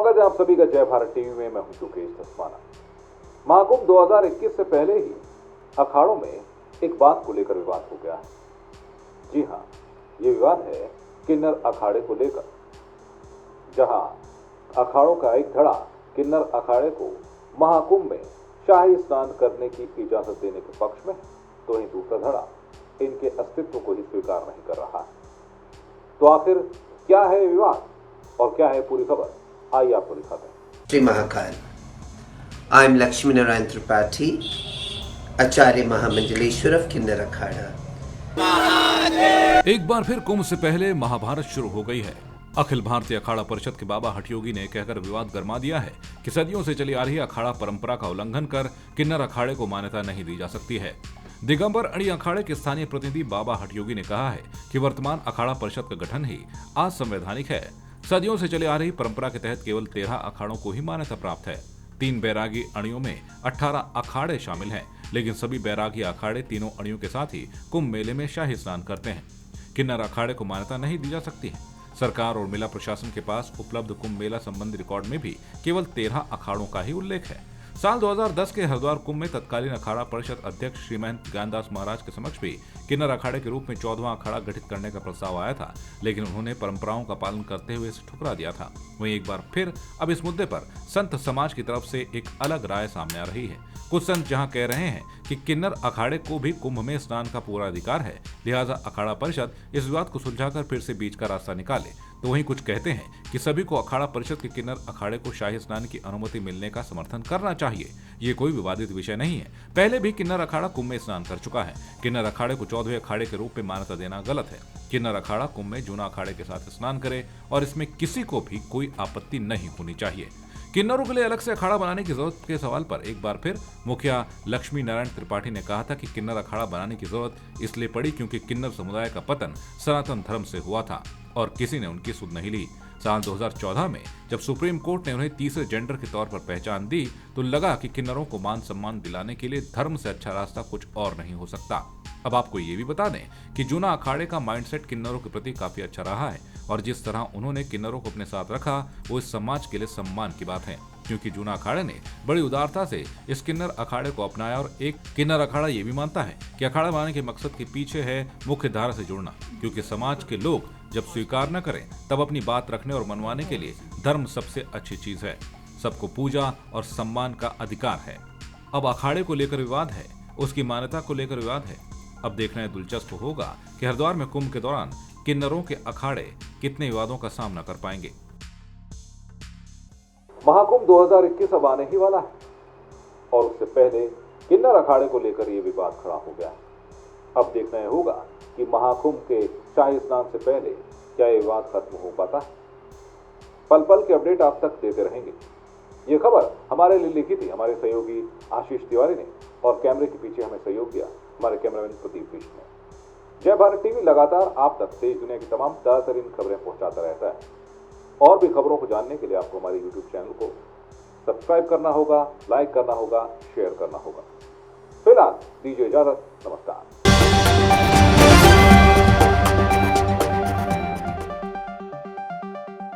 स्वागत है आप सभी का जय भारत टीवी में। मैं हूं योगेश धस्माना। महाकुंभ 2021 से पहले ही अखाड़ों में एक बात को लेकर विवाद हो गया है। जी हां, ये विवाद है किन्नर अखाड़े को लेकर, जहां अखाड़ों का एक धड़ा किन्नर अखाड़े को महाकुंभ में शाही स्नान करने की इजाजत देने के पक्ष में, तो वहीं दूसरा धड़ा इनके अस्तित्व को ही स्वीकार नहीं कर रहा है। तो आखिर क्या है विवाद और क्या है पूरी खबर, आइए आपको दिखाते हैं। श्री महाकाल, आई एम लक्ष्मी नारायण त्रिपाठी, आचार्य महामंडलेश्वर ऑफ किन्नर अखाड़ा। एक बार फिर कुंभ से पहले महाभारत शुरू हो गई है। अखिल भारतीय अखाड़ा परिषद के बाबा हठयोगी ने कहकर विवाद गरमा दिया है कि सदियों से चली आ रही अखाड़ा परंपरा का उल्लंघन कर किन्नर अखाड़े को मान्यता नहीं दी जा सकती है। दिगंबर अणी अखाड़े के स्थानीय प्रतिनिधि बाबा हठयोगी ने कहा है कि वर्तमान अखाड़ा परिषद का गठन ही असंवैधानिक है। सदियों से चली आ रही परंपरा के तहत केवल 13 अखाड़ों को ही मान्यता प्राप्त है। 3 बैरागी अणियों में 18 अखाड़े शामिल हैं, लेकिन सभी बैरागी अखाड़े तीनों अणियों के साथ ही कुंभ मेले में शाही स्नान करते हैं। किन्नर अखाड़े को मान्यता नहीं दी जा सकती है। सरकार और मेला प्रशासन के पास उपलब्ध कुंभ मेला संबंधी रिकॉर्ड में भी केवल 13 अखाड़ों का ही उल्लेख है। साल 2010 के हरिद्वार कुंभ में तत्कालीन अखाड़ा परिषद अध्यक्ष श्री महंत ज्ञानदास महाराज के समक्ष भी किन्नर अखाड़े के रूप में 14वां अखाड़ा गठित करने का प्रस्ताव आया था, लेकिन उन्होंने परंपराओं का पालन करते हुए इसे ठुकरा दिया था। वहीं एक बार फिर अब इस मुद्दे पर संत समाज की तरफ से एक अलग राय सामने आ रही है। कुछ संत जहां कह रहे हैं कि किन्नर अखाड़े को भी कुंभ में स्नान का पूरा अधिकार है, लिहाजा अखाड़ा परिषद इस विवाद को सुलझाकर फिर से बीच का रास्ता निकाले, तो वहीं कुछ कहते हैं कि सभी को अखाड़ा परिषद के किन्नर अखाड़े को शाही स्नान की अनुमति मिलने का समर्थन करना चाहिए। ये कोई विवादित विषय नहीं है। पहले भी किन्नर अखाड़ा कुंभ में स्नान कर चुका है। किन्नर अखाड़े को 14वें अखाड़े के रूप में मान्यता देना गलत है। किन्नर अखाड़ा कुंभ में जूना अखाड़े के साथ स्नान करे और इसमें किसी को भी कोई आपत्ति नहीं होनी चाहिए। किन्नरों के लिए अलग से अखाड़ा बनाने की जरूरत के सवाल पर एक बार फिर मुखिया लक्ष्मी नारायण त्रिपाठी ने कहा था कि किन्नर अखाड़ा बनाने की जरूरत इसलिए पड़ी क्योंकि किन्नर समुदाय का पतन सनातन धर्म से हुआ था और किसी ने उनकी सुध नहीं ली। साल 2014 में जब सुप्रीम कोर्ट ने उन्हें तीसरे जेंडर के तौर पर पहचान दी, तो लगा कि किन्नरों को मान सम्मान दिलाने के लिए धर्म से अच्छा रास्ता कुछ और नहीं हो सकता। अब आपको ये भी बता दें कि जूना अखाड़े का माइंडसेट किन्नरों के प्रति काफी अच्छा रहा है और जिस तरह उन्होंने किन्नरों को अपने साथ रखा वो इस समाज के लिए सम्मान की बात है, क्योंकि जूना अखाड़े ने बड़ी उदारता से इस किन्नर अखाड़े को अपनाया और एक किन्नर अखाड़ा ये भी मानता है कि अखाड़ा बनाने के मकसद के पीछे है मुख्य धारा से जुड़ना, क्योंकि समाज के लोग जब स्वीकार न करें तब अपनी बात रखने और मनवाने के लिए धर्म सबसे अच्छी चीज है। सबको पूजा और सम्मान का अधिकार है। अब अखाड़े को लेकर विवाद है, उसकी मान्यता को लेकर विवाद है। अब देखना दिलचस्प होगा कि हरिद्वार में कुंभ के दौरान किन्नरों के अखाड़े कितने विवादों का सामना कर पाएंगे। महाकुंभ 2021 अब आने ही वाला है और उससे पहले किन्नर अखाड़े को लेकर यह विवाद खड़ा हो गया है। अब देखना यह होगा कि महाकुंभ के शाही स्नान से पहले क्या यह विवाद खत्म हो पाता है। पल पल के अपडेट आप तक देते रहेंगे। ये खबर हमारे लिए लिखी थी हमारे सहयोगी आशीष तिवारी ने और कैमरे के पीछे हमें सहयोग दिया हमारे कैमरामैन प्रदीप विष्ट ने। जय भारत टीवी लगातार आप तक देश दुनिया की तमाम ताज़ा-तरीन खबरें पहुंचाता रहता है और भी खबरों को जानने के लिए आपको हमारे YouTube चैनल को सब्सक्राइब करना होगा, लाइक करना होगा, शेयर करना होगा। फिलहाल दीजिए इजाजत, नमस्कार।